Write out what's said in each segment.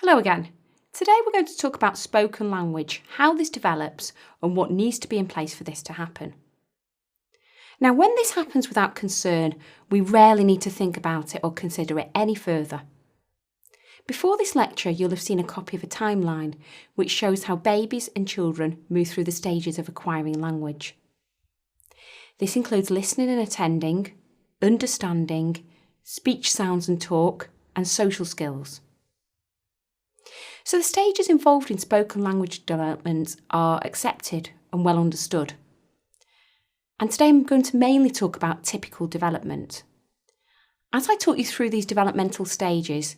Hello again. Today we're going to talk about spoken language, how this develops and what needs to be in place for this to happen. Now, when this happens without concern, we rarely need to think about it or consider it any further. Before this lecture, you'll have seen a copy of a timeline which shows how babies and children move through the stages of acquiring language. This includes listening and attending, understanding, speech sounds and talk, and social skills. So the stages involved in spoken language development are accepted and well understood. And today I'm going to mainly talk about typical development. As I talk you through these developmental stages,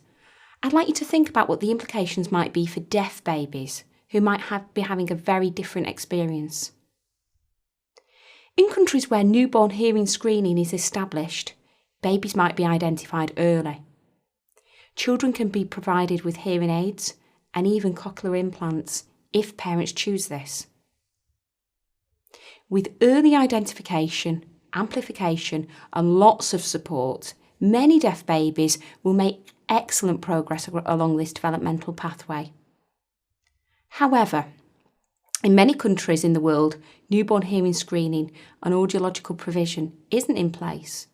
I'd like you to think about what the implications might be for deaf babies who might be having a very different experience. In countries where newborn hearing screening is established, babies might be identified early. Children can be provided with hearing aids and even cochlear implants if parents choose this. With early identification, amplification and lots of support, many deaf babies will make excellent progress along this developmental pathway. However, in many countries in the world, newborn hearing screening and audiological provision isn't in place.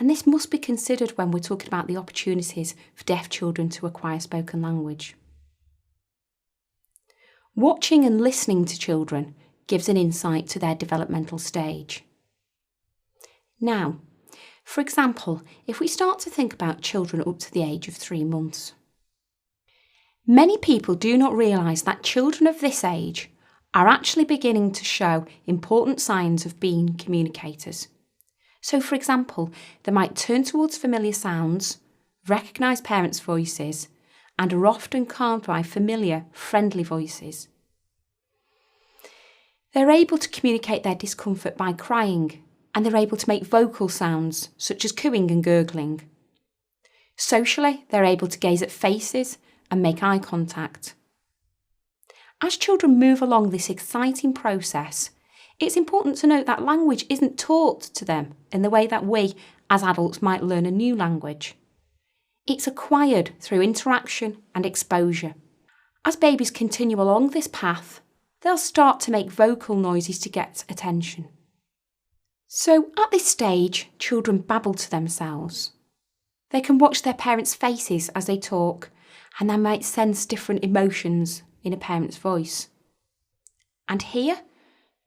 And this must be considered when we're talking about the opportunities for deaf children to acquire spoken language. Watching and listening to children gives an insight to their developmental stage. Now, for example, if we start to think about children up to the age of 3 months. Many people do not realise that children of this age are actually beginning to show important signs of being communicators. So, for example, they might turn towards familiar sounds, recognise parents' voices, and are often calmed by familiar, friendly voices. They're able to communicate their discomfort by crying, and they're able to make vocal sounds such as cooing and gurgling. Socially, they're able to gaze at faces and make eye contact. As children move along this exciting process, it's important to note that language isn't taught to them in the way that we, as adults, might learn a new language. It's acquired through interaction and exposure. As babies continue along this path, they'll start to make vocal noises to get attention. So at this stage, children babble to themselves. They can watch their parents' faces as they talk, and they might sense different emotions in a parent's voice. And here,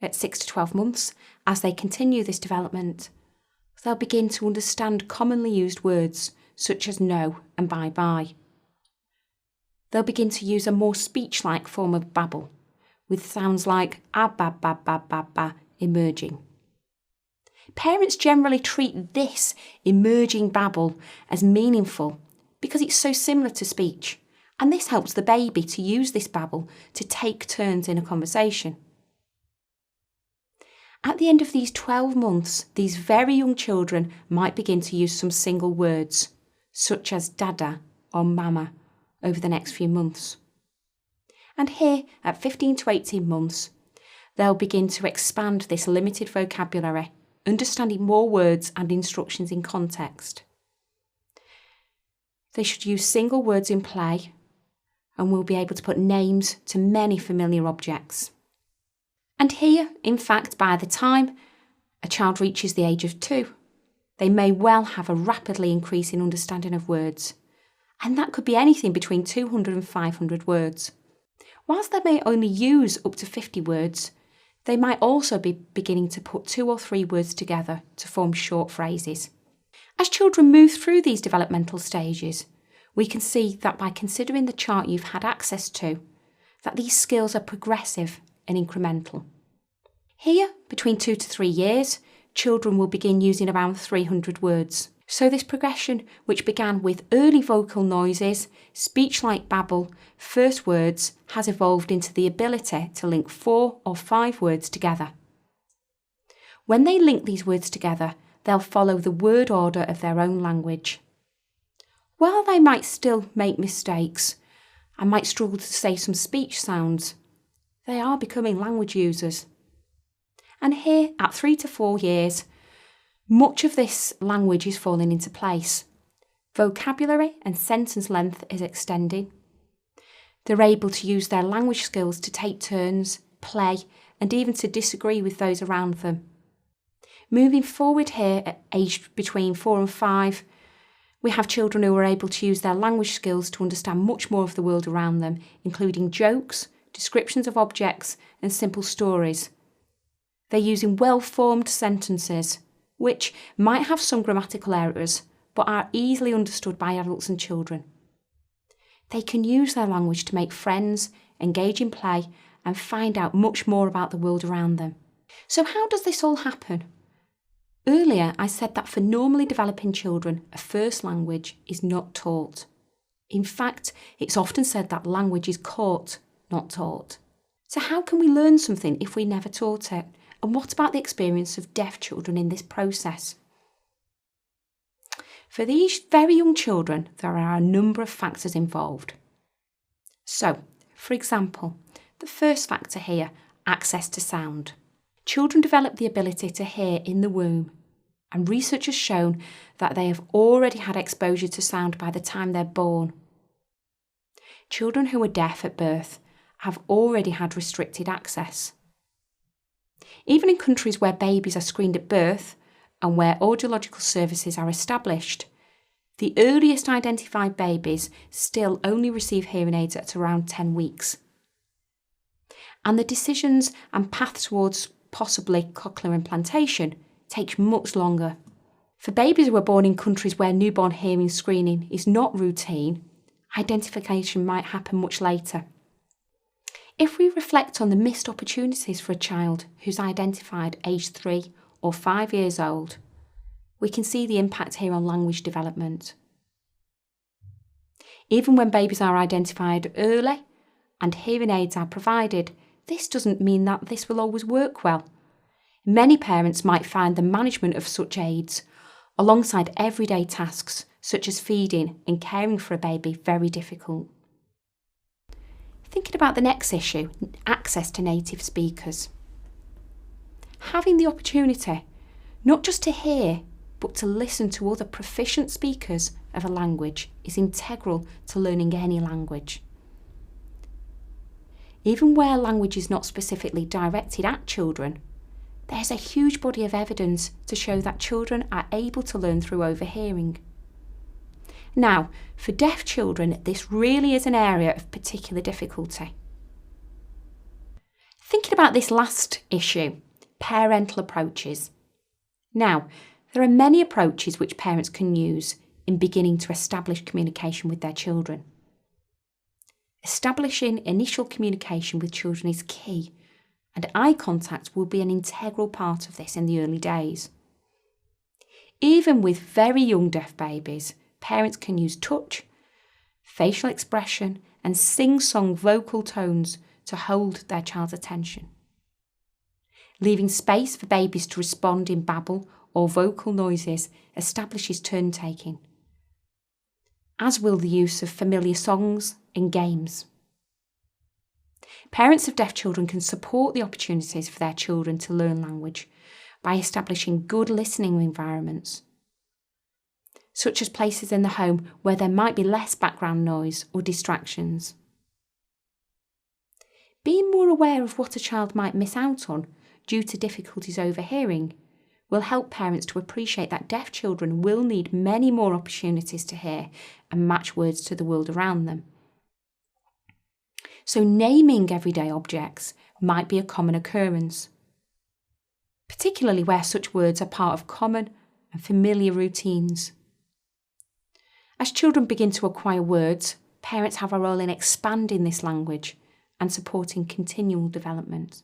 at 6 to 12 months, as they continue this development, they'll begin to understand commonly used words such as no and bye-bye. They'll begin to use a more speech-like form of babble, with sounds like ba-ba-ba-ba-ba emerging. Parents generally treat this emerging babble as meaningful because it's so similar to speech, and this helps the baby to use this babble to take turns in a conversation. At the end of these 12 months, these very young children might begin to use some single words, such as dada or mama, over the next few months. And here, at 15 to 18 months, they'll begin to expand this limited vocabulary, understanding more words and instructions in context. They should use single words in play and will be able to put names to many familiar objects. And here, in fact, by the time a child reaches the age of 2, they may well have a rapidly increasing understanding of words, and that could be anything between 200 and 500 words. Whilst they may only use up to 50 words, they might also be beginning to put 2 or 3 words together to form short phrases. As children move through these developmental stages, we can see that by considering the chart you've had access to, that these skills are progressive and incremental. Here, between 2 to 3 years, children will begin using around 300 words. So this progression, which began with early vocal noises, speech-like babble, first words, has evolved into the ability to link 4 or 5 words together. When they link these words together, they'll follow the word order of their own language. While they might still make mistakes and might struggle to say some speech sounds, they are becoming language users. And here, at 3 to 4 years, much of this language is falling into place. Vocabulary and sentence length is extending. They're able to use their language skills to take turns, play, and even to disagree with those around them. Moving forward here at aged between 4 and 5, we have children who are able to use their language skills to understand much more of the world around them, including jokes, descriptions of objects, and simple stories. They're using well-formed sentences, which might have some grammatical errors, but are easily understood by adults and children. They can use their language to make friends, engage in play, and find out much more about the world around them. So how does this all happen? Earlier, I said that for normally developing children, a first language is not taught. In fact, it's often said that language is caught, not taught. So how can we learn something if we never taught it? And what about the experience of deaf children in this process? For these very young children, there are a number of factors involved. So, for example, the first factor here, access to sound. Children develop the ability to hear in the womb, and research has shown that they have already had exposure to sound by the time they're born. Children who are deaf at birth have already had restricted access. Even in countries where babies are screened at birth and where audiological services are established, the earliest identified babies still only receive hearing aids at around 10 weeks. And the decisions and path towards possibly cochlear implantation takes much longer. For babies who are born in countries where newborn hearing screening is not routine, identification might happen much later. If we reflect on the missed opportunities for a child who's identified aged 3 or 5 years old, we can see the impact here on language development. Even when babies are identified early and hearing aids are provided, this doesn't mean that this will always work well. Many parents might find the management of such aids, alongside everyday tasks such as feeding and caring for a baby, very difficult. Thinking about the next issue, access to native speakers. Having the opportunity not just to hear, but to listen to other proficient speakers of a language is integral to learning any language. Even where language is not specifically directed at children, there's a huge body of evidence to show that children are able to learn through overhearing. Now, for deaf children, this really is an area of particular difficulty. Thinking about this last issue, parental approaches. Now, there are many approaches which parents can use in beginning to establish communication with their children. Establishing initial communication with children is key, and eye contact will be an integral part of this in the early days. Even with very young deaf babies, parents can use touch, facial expression, and sing-song vocal tones to hold their child's attention. Leaving space for babies to respond in babble or vocal noises establishes turn-taking, as will the use of familiar songs and games. Parents of deaf children can support the opportunities for their children to learn language by establishing good listening environments, such as places in the home where there might be less background noise or distractions. Being more aware of what a child might miss out on due to difficulties overhearing will help parents to appreciate that deaf children will need many more opportunities to hear and match words to the world around them. So naming everyday objects might be a common occurrence, particularly where such words are part of common and familiar routines. As children begin to acquire words, parents have a role in expanding this language and supporting continual development.